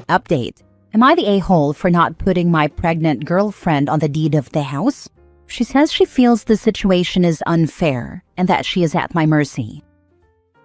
Update. Am I the a-hole for not putting my pregnant girlfriend on the deed of the house? She says she feels the situation is unfair and that she is at my mercy.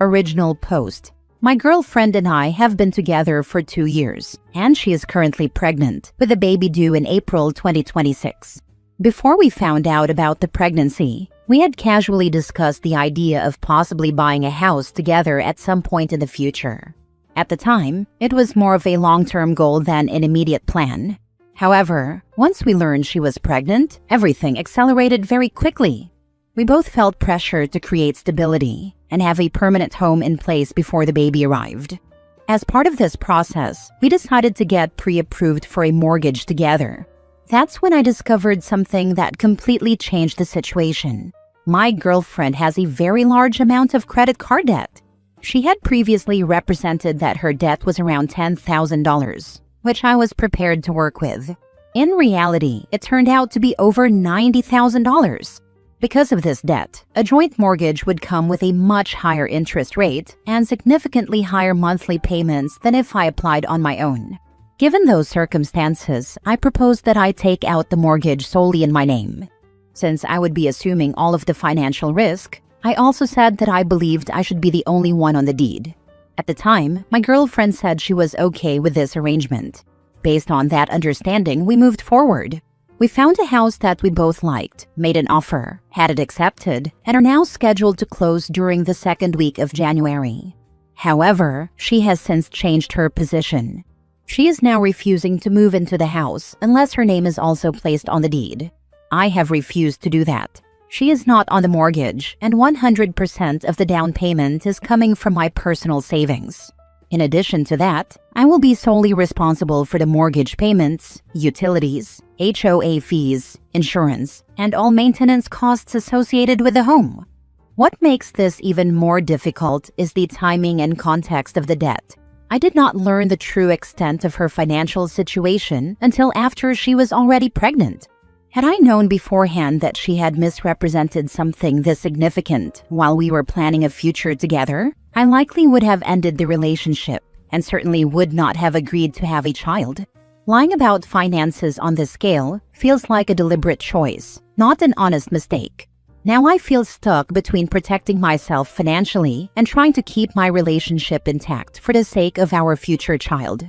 Original post. My girlfriend and I have been together for 2 years, and she is currently pregnant with a baby due in April 2026. Before we found out about the pregnancy, we had casually discussed the idea of possibly buying a house together at some point in the future. At the time, it was more of a long-term goal than an immediate plan. However, once we learned she was pregnant, everything accelerated very quickly. We both felt pressure to create stability and have a permanent home in place before the baby arrived. As part of this process, we decided to get pre-approved for a mortgage together. That's when I discovered something that completely changed the situation. My girlfriend has a very large amount of credit card debt. She had previously represented that her debt was around $10,000, which I was prepared to work with. In reality, it turned out to be over $90,000. Because of this debt, a joint mortgage would come with a much higher interest rate and significantly higher monthly payments than if I applied on my own. Given those circumstances, I proposed that I take out the mortgage solely in my name. Since I would be assuming all of the financial risk, I also said that I believed I should be the only one on the deed. At the time, my girlfriend said she was okay with this arrangement. Based on that understanding, we moved forward. We found a house that we both liked, made an offer, had it accepted, and are now scheduled to close during the second week of January. However, she has since changed her position. She is now refusing to move into the house unless her name is also placed on the deed. I have refused to do that. She is not on the mortgage, and 100% of the down payment is coming from my personal savings. In addition to that, I will be solely responsible for the mortgage payments, utilities, HOA fees, insurance, and all maintenance costs associated with the home. What makes this even more difficult is the timing and context of the debt. I did not learn the true extent of her financial situation until after she was already pregnant. Had I known beforehand that she had misrepresented something this significant while we were planning a future together, I likely would have ended the relationship and certainly would not have agreed to have a child. Lying about finances on this scale feels like a deliberate choice, not an honest mistake. Now I feel stuck between protecting myself financially and trying to keep my relationship intact for the sake of our future child.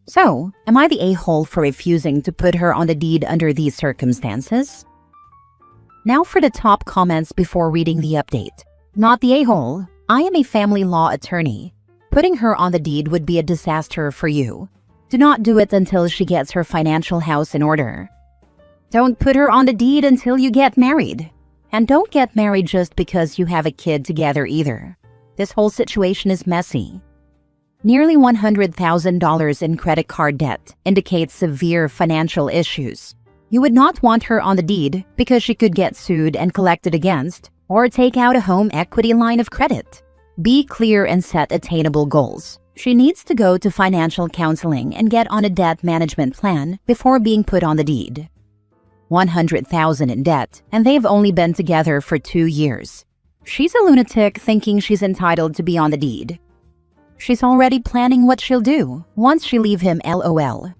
So, am I the a-hole for refusing to put her on the deed under these circumstances? Now for the top comments before reading the update. Not the a-hole. I am a family law attorney. Putting her on the deed would be a disaster for you. Do not do it until she gets her financial house in order. Don't put her on the deed until you get married. And don't get married just because you have a kid together either. This whole situation is messy. Nearly $100,000 in credit card debt indicates severe financial issues. You would not want her on the deed because she could get sued and collected against, or take out a home equity line of credit. Be clear and set attainable goals. She needs to go to financial counseling and get on a debt management plan before being put on the deed. $100,000 in debt, and they've only been together for 2 years. She's a lunatic thinking she's entitled to be on the deed. She's already planning what she'll do once she leave him, LOL.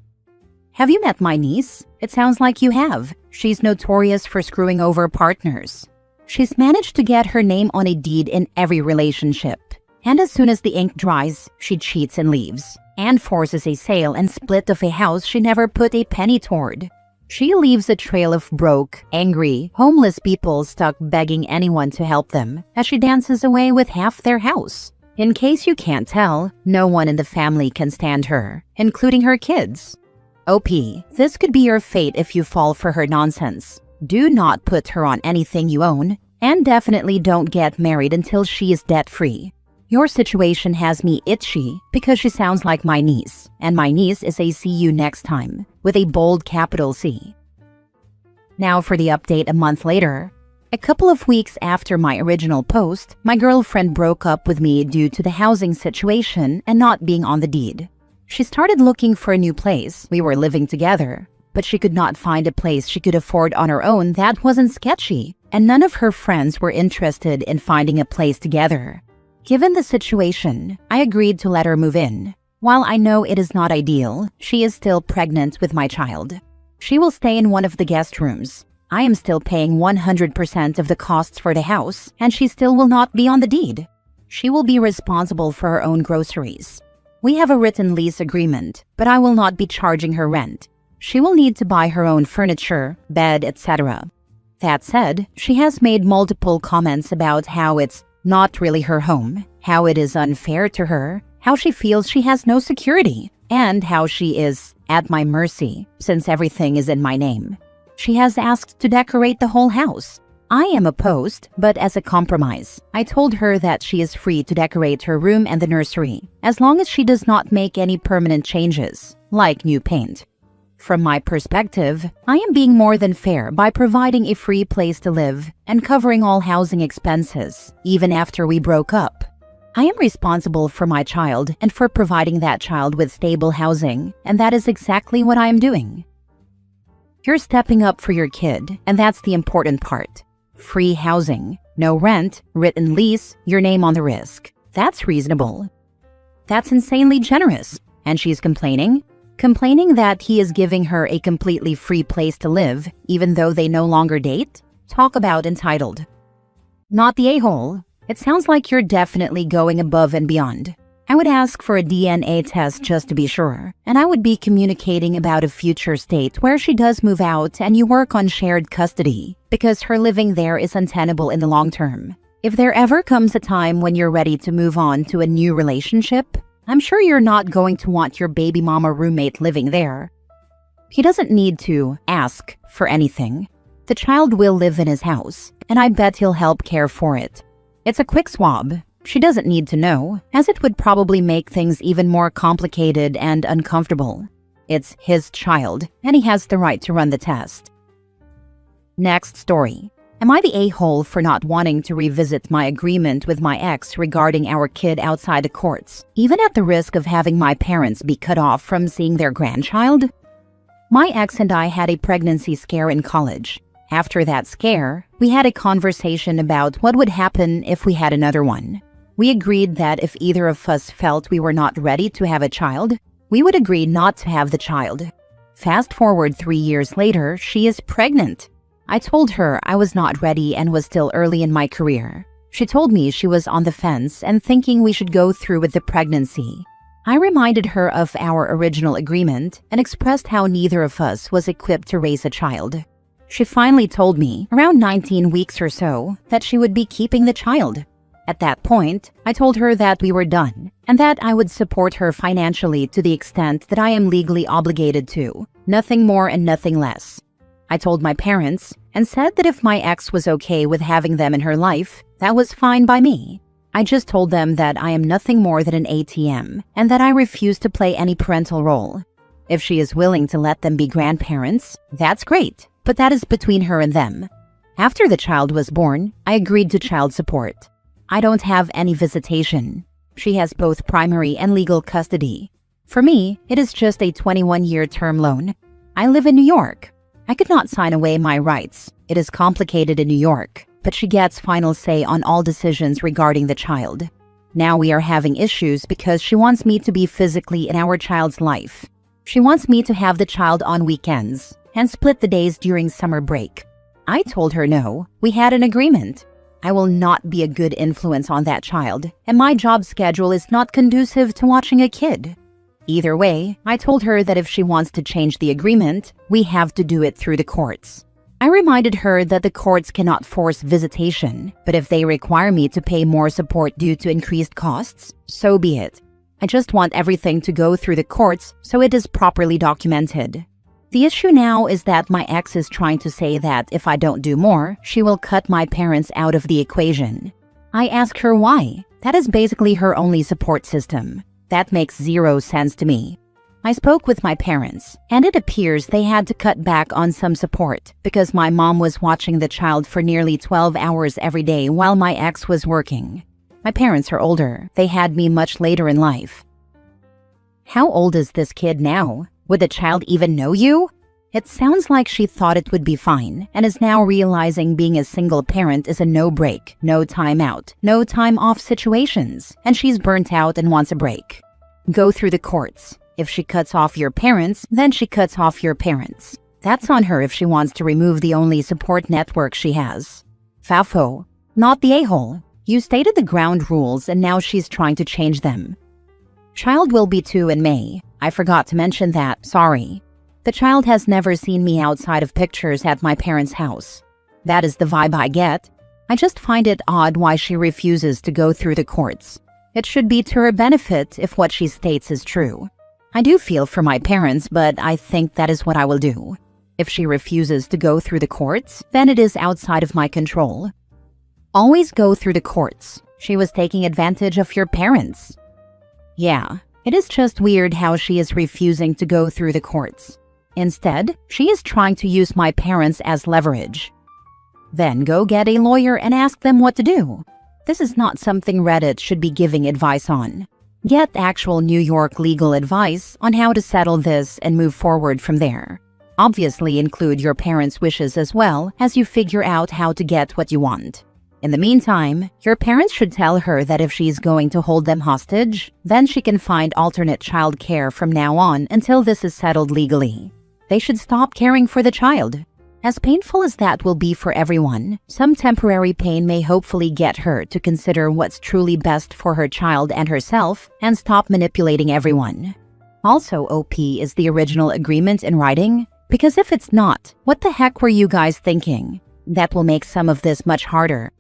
Have you met my niece? It sounds like you have. She's notorious for screwing over partners. She's managed to get her name on a deed in every relationship. And as soon as the ink dries, she cheats and leaves, and forces a sale and split of a house she never put a penny toward. She leaves a trail of broke, angry, homeless people stuck begging anyone to help them as she dances away with half their house. In case you can't tell, no one in the family can stand her, including her kids. OP, this could be your fate if you fall for her nonsense. Do not put her on anything you own, and definitely don't get married until she is debt-free. Your situation has me itchy because she sounds like my niece, and my niece is a see you next time, with a bold capital C. Now for the update a month later. A couple of weeks after my original post, my girlfriend broke up with me due to the housing situation and not being on the deed. She started looking for a new place. We were living together, but she could not find a place she could afford on her own that wasn't sketchy, and none of her friends were interested in finding a place together. Given the situation, I agreed to let her move in. While I know it is not ideal, she is still pregnant with my child. She will stay in one of the guest rooms. I am still paying 100% of the costs for the house, and she still will not be on the deed. She will be responsible for her own groceries. We have a written lease agreement, but I will not be charging her rent. She will need to buy her own furniture, bed, etc. That said, she has made multiple comments about how it's not really her home, how it is unfair to her, how she feels she has no security, and how she is at my mercy since everything is in my name. She has asked to decorate the whole house. I am opposed, but as a compromise, I told her that she is free to decorate her room and the nursery, as long as she does not make any permanent changes, like new paint. From my perspective, I am being more than fair by providing a free place to live and covering all housing expenses, even after we broke up. I am responsible for my child and for providing that child with stable housing, and that is exactly what I am doing. You're stepping up for your kid, and that's the important part. Free housing, no rent, written lease, your name on the risk. That's reasonable. That's insanely generous. And she's complaining? Complaining that he is giving her a completely free place to live, even though they no longer date? Talk about entitled. Not the a-hole. It sounds like you're definitely going above and beyond. I would ask for a DNA test just to be sure, and I would be communicating about a future state where she does move out and you work on shared custody, because her living there is untenable in the long term. If there ever comes a time when you're ready to move on to a new relationship, I'm sure you're not going to want your baby mama roommate living there. He doesn't need to ask for anything. The child will live in his house, and I bet he'll help care for it. It's a quick swab. She doesn't need to know, as it would probably make things even more complicated and uncomfortable. It's his child, and he has the right to run the test. Next story. Am I the a-hole for not wanting to revisit my agreement with my ex regarding our kid outside the courts, even at the risk of having my parents be cut off from seeing their grandchild? My ex and I had a pregnancy scare in college. After that scare, we had a conversation about what would happen if we had another one. We agreed that if either of us felt we were not ready to have a child, we would agree not to have the child. Fast forward 3 years later, she is pregnant. I told her I was not ready and was still early in my career. She told me she was on the fence and thinking we should go through with the pregnancy. I reminded her of our original agreement and expressed how neither of us was equipped to raise a child. She finally told me, around 19 weeks or so, that she would be keeping the child. At that point, I told her that we were done, and that I would support her financially to the extent that I am legally obligated to, nothing more and nothing less. I told my parents, and said that if my ex was okay with having them in her life, that was fine by me. I just told them that I am nothing more than an ATM, and that I refuse to play any parental role. If she is willing to let them be grandparents, that's great, but that is between her and them. After the child was born, I agreed to child support. I don't have any visitation. She has both primary and legal custody. For me, it is just a 21-year term loan. I live in New York. I could not sign away my rights. It is complicated in New York, but she gets final say on all decisions regarding the child. Now we are having issues because she wants me to be physically in our child's life. She wants me to have the child on weekends and split the days during summer break. I told her no. We had an agreement. I will not be a good influence on that child, and my job schedule is not conducive to watching a kid. Either way, I told her that if she wants to change the agreement, we have to do it through the courts. I reminded her that the courts cannot force visitation, but if they require me to pay more support due to increased costs, so be it. I just want everything to go through the courts so it is properly documented. The issue now is that my ex is trying to say that if I don't do more, she will cut my parents out of the equation. I ask her why. That is basically her only support system. That makes zero sense to me. I spoke with my parents, and it appears they had to cut back on some support because my mom was watching the child for nearly 12 hours every day while my ex was working. My parents are older. They had me much later in life. How old is this kid now? Would the child even know you? It sounds like she thought it would be fine and is now realizing being a single parent is a no-break, no time out, no time off situations, and she's burnt out and wants a break. Go through the courts. If she cuts off your parents, then she cuts off your parents. That's on her if she wants to remove the only support network she has. Fafo, not the a-hole. You stated the ground rules and now she's trying to change them. Child will be 2 in May. I forgot to mention that, sorry. The child has never seen me outside of pictures at my parents' house. That is the vibe I get. I just find it odd why she refuses to go through the courts. It should be to her benefit if what she states is true. I do feel for my parents, but I think that is what I will do. If she refuses to go through the courts, then it is outside of my control. Always go through the courts. She was taking advantage of your parents. Yeah, it is just weird how she is refusing to go through the courts. Instead, she is trying to use my parents as leverage. Then go get a lawyer and ask them what to do. This is not something Reddit should be giving advice on. Get actual New York legal advice on how to settle this and move forward from there. Obviously include your parents' wishes as well as you figure out how to get what you want. In the meantime, your parents should tell her that if she's going to hold them hostage, then she can find alternate child care from now on until this is settled legally. They should stop caring for the child. As painful as that will be for everyone, some temporary pain may hopefully get her to consider what's truly best for her child and herself and stop manipulating everyone. Also, OP, is the original agreement in writing? Because if it's not, what the heck were you guys thinking? That will make some of this much harder.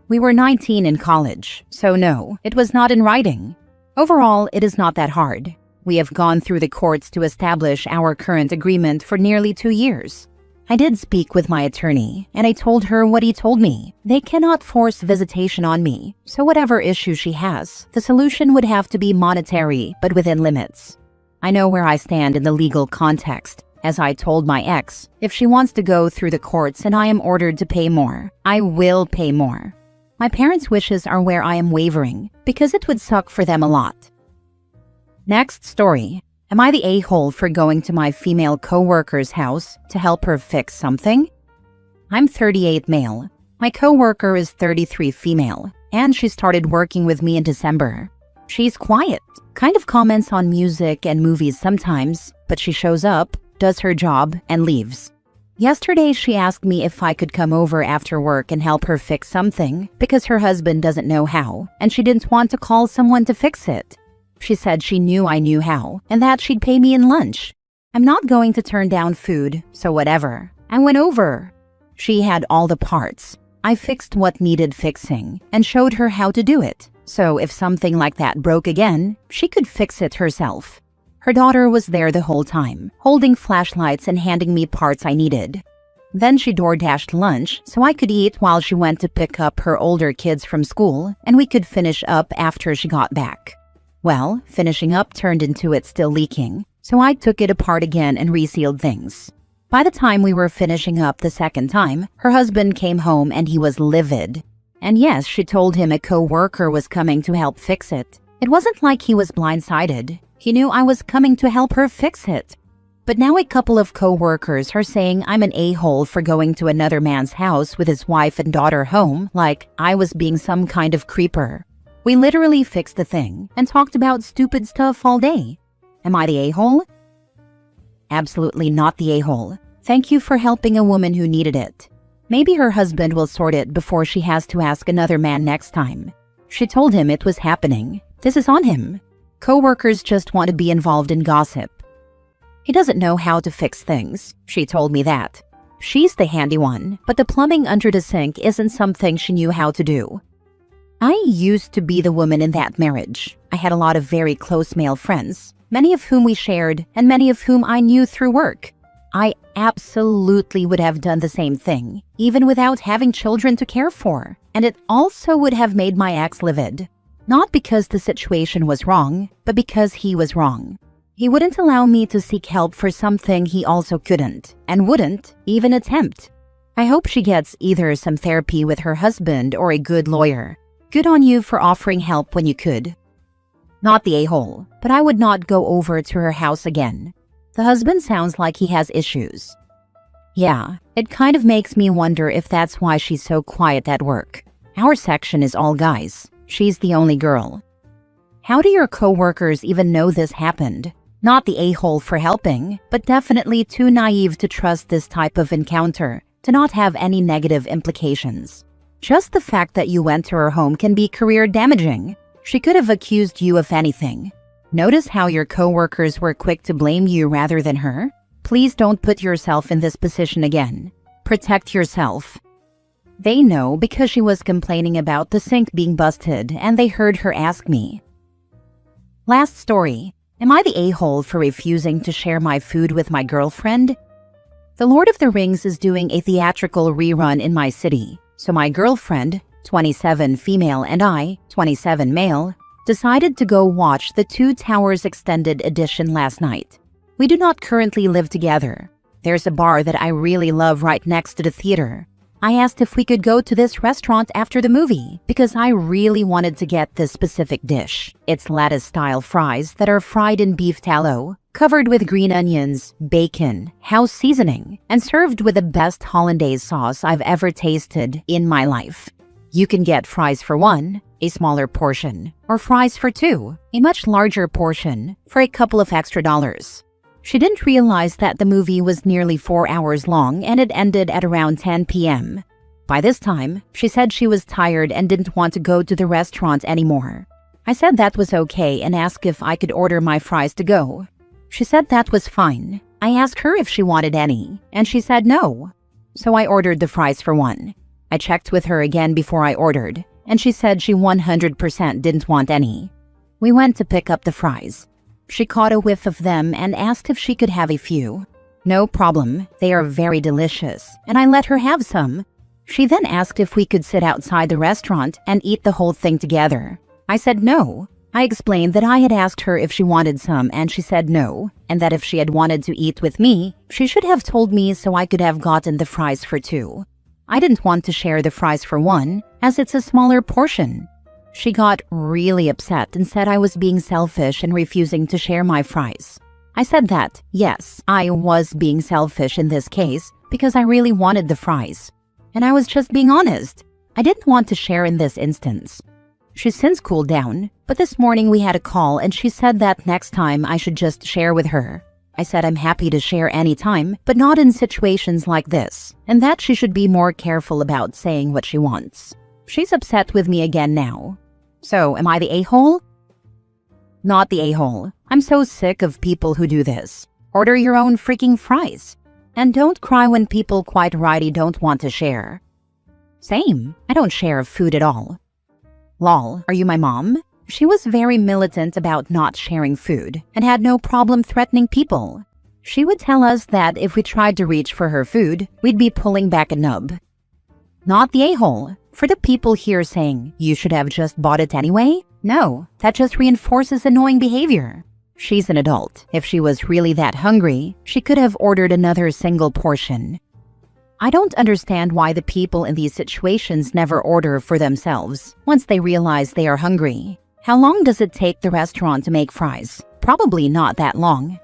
We were 19 in college, so no, it was not in writing. Overall, it is not that hard. We have gone through the courts to establish our current agreement for nearly 2 years. I did speak with my attorney, and I told her what he told me. They cannot force visitation on me, so whatever issue she has, the solution would have to be monetary, but within limits. I know where I stand in the legal context. As I told my ex, if she wants to go through the courts and I am ordered to pay more, I will pay more. My parents' wishes are where I am wavering, because it would suck for them a lot. Next story. Am I the a-hole for going to my female co-worker's house to help her fix something? I'm 38 male. My co-worker is 33 female, and she started working with me in December. She's quiet, kind of comments on music and movies sometimes, but she shows up, does her job, and leaves. Yesterday, she asked me if I could come over after work and help her fix something because her husband doesn't know how, and she didn't want to call someone to fix it. She said she knew I knew how, and that she'd pay me in lunch. I'm not going to turn down food, so whatever. I went over. She had all the parts. I fixed what needed fixing and showed her how to do it, so if something like that broke again, she could fix it herself. Her daughter was there the whole time, holding flashlights and handing me parts I needed. Then she DoorDashed lunch so I could eat while she went to pick up her older kids from school, and we could finish up after she got back. Well, finishing up turned into it still leaking, so I took it apart again and resealed things. By the time we were finishing up the second time, her husband came home and he was livid. And yes, she told him a co-worker was coming to help fix it. It wasn't like he was blindsided. He knew I was coming to help her fix it. But now a couple of co-workers are saying I'm an a-hole for going to another man's house with his wife and daughter home, like I was being some kind of creeper. We literally fixed the thing and talked about stupid stuff all day. Am I the a-hole? Absolutely not the a-hole. Thank you for helping a woman who needed it. Maybe her husband will sort it before she has to ask another man next time. She told him it was happening. This is on him. Co-workers just want to be involved in gossip. He doesn't know how to fix things. She told me that. She's the handy one, but the plumbing under the sink isn't something she knew how to do. I used to be the woman in that marriage. I had a lot of very close male friends, many of whom we shared and many of whom I knew through work. I absolutely would have done the same thing, even without having children to care for, and it also would have made my ex livid. Not because the situation was wrong, but because he was wrong. He wouldn't allow me to seek help for something he also couldn't, and wouldn't even attempt. I hope she gets either some therapy with her husband or a good lawyer. Good on you for offering help when you could. Not the a-hole, but I would not go over to her house again. The husband sounds like he has issues. Yeah, it kind of makes me wonder if that's why she's so quiet at work. Our section is all guys. She's the only girl. How do your coworkers even know this happened? Not the a-hole for helping, but definitely too naive to trust this type of encounter to not have any negative implications. Just the fact that you went to her home can be career damaging. She could have accused you of anything. Notice how your coworkers were quick to blame you rather than her? Please don't put yourself in this position again. Protect yourself. They know because she was complaining about the sink being busted and they heard her ask me. Last story. Am I the a-hole for refusing to share my food with my girlfriend? The Lord of the Rings is doing a theatrical rerun in my city, so my girlfriend, 27 female, and I, 27 male, decided to go watch the Two Towers Extended Edition last night. We do not currently live together. There's a bar that I really love right next to the theater. I asked if we could go to this restaurant after the movie because I really wanted to get this specific dish. It's lettuce-style fries that are fried in beef tallow, covered with green onions, bacon, house seasoning, and served with the best hollandaise sauce I've ever tasted in my life. You can get fries for one, a smaller portion, or fries for two, a much larger portion, for a couple of extra dollars. She didn't realize that the movie was nearly 4 hours long and it ended at around 10 p.m. By this time, she said she was tired and didn't want to go to the restaurant anymore. I said that was okay and asked if I could order my fries to go. She said that was fine. I asked her if she wanted any, and she said no. So I ordered the fries for one. I checked with her again before I ordered, and she said she 100% didn't want any. We went to pick up the fries. She caught a whiff of them and asked if she could have a few. No problem, they are very delicious, and I let her have some. She then asked if we could sit outside the restaurant and eat the whole thing together. I said no. I explained that I had asked her if she wanted some and she said no, and that if she had wanted to eat with me, she should have told me so I could have gotten the fries for two. I didn't want to share the fries for one, as it's a smaller portion. She got really upset and said I was being selfish and refusing to share my fries. I said that, yes, I was being selfish in this case because I really wanted the fries. And I was just being honest. I didn't want to share in this instance. She's since cooled down, but this morning we had a call and she said that next time I should just share with her. I said I'm happy to share anytime, but not in situations like this, and that she should be more careful about saying what she wants. She's upset with me again now. So, am I the a-hole? Not the a-hole. I'm so sick of people who do this. Order your own freaking fries. And don't cry when people quite righty don't want to share. Same. I don't share food at all. Lol, are you my mom? She was very militant about not sharing food and had no problem threatening people. She would tell us that if we tried to reach for her food, we'd be pulling back a nub. Not the a-hole. For the people here saying, you should have just bought it anyway? No, that just reinforces annoying behavior. She's an adult. If she was really that hungry, she could have ordered another single portion. I don't understand why the people in these situations never order for themselves once they realize they are hungry. How long does it take the restaurant to make fries? Probably not that long.